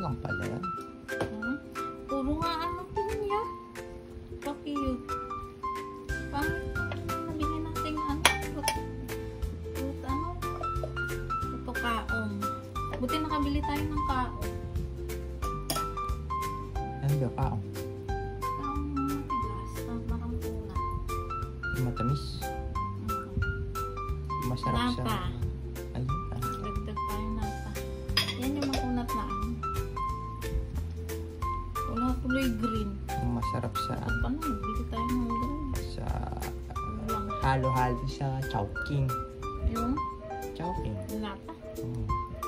lang pala yan. Puro nga ano pinya. Pa-cute. Pangit nabili natin ito kaong. Buti nakabili tayo ng kaong. Ano ba kaong? Kaong matigas. Parang tuna. Matamis. Masarap siya. Nata. Ayun. Dagdag tayo nata. Yan yung makunat na ano. Wala tuloy green. Masarap siya. Paano? Bili tayo ng green. Sa halo-halo sa chowking. Yung Chowking. nata.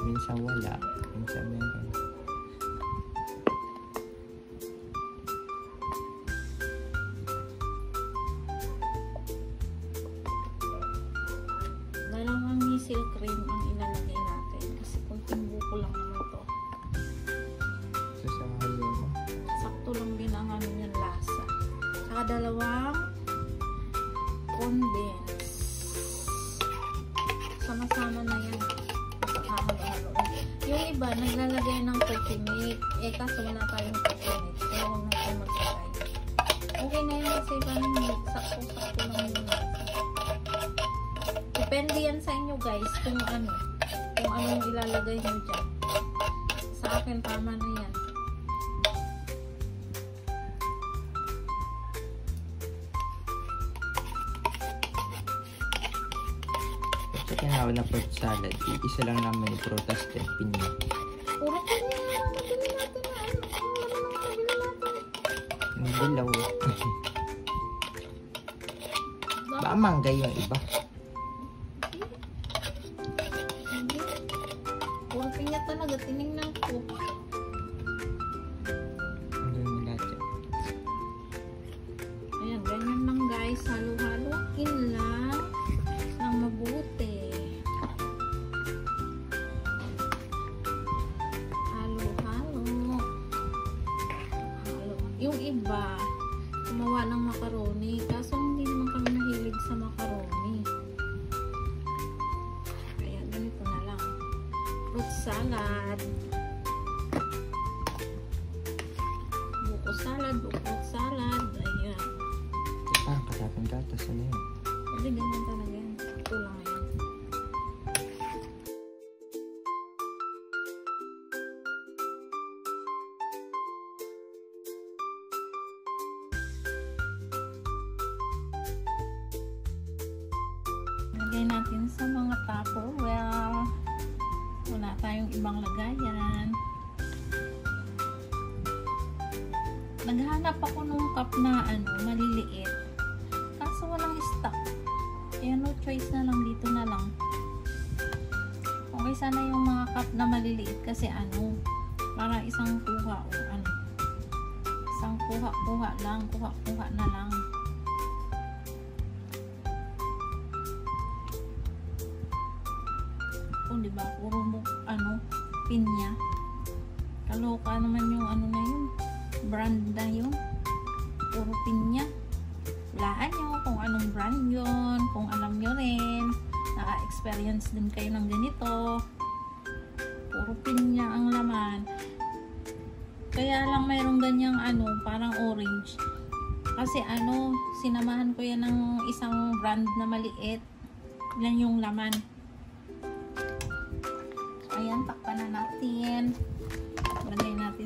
Minsan wala. Minsan meron. Dalawang misil cream ang ilalagay natin. Kasi kunting buko lang naman to. So sa halo mo. Sakto lang din ang ano yung lasa. Saka dalawang condense. Sama-sama na yan. Saka halo-halo. Yung iba, naglalagay ng coffee milk. Kaso wala tayong coffee milk. Kaya huwag natin maglagay. Okay na yun kasi parang sakto-sakto lang yung lasa. Depende yan sa inyo guys kung anong ilalagay nyo dyan. Sa akin, tama na yan. Sa tinawag na fruit salad, isa lang naman yung prutas din, pinya. Puro ko niya naman nabili natin na ano. Nabili natin. Yung dilaw. Baka mangga yung iba. Hindi. Puro pinya talaga. Tinignan ko. Ano yung lahat yan? Ayan, ganyan lang guys. Halo-haloin lang ng mabuti. Halo-halo. Yung iba, gumawa ng macaroni. Kaso hindi naman kami nahilig sa macaroni. Kaya ganito na lang. Fruit salad. Buko salad, fruit salad. Ayan. Parang katapang gatas, ano yun? Hindi, ganyan talaga yan. Ito lang yan. Lagay natin sa mga Tupperware. Wala tayong ibang lagayan. Naghanap ako nung cup na maliliit. Kaso walang stock. Kaya no choice na lang, dito na lang. Okay sana yung mga cup na maliliit kasi para isang kuha o isang kuha lang, kuha na lang. Di ba? Puro pinya. Kaloka naman yung na yun. Brand na yun. Puro pinya. Walaan nyo kung anong brand yun. Kung alam nyo rin. Naka-experience din kayo ng ganito. Puro pinya ang laman. Kaya lang mayroong ganyang parang orange. Kasi sinamahan ko yan ng isang brand na maliit. Yan yung laman. Ayan, takpan na natin. Lagay natin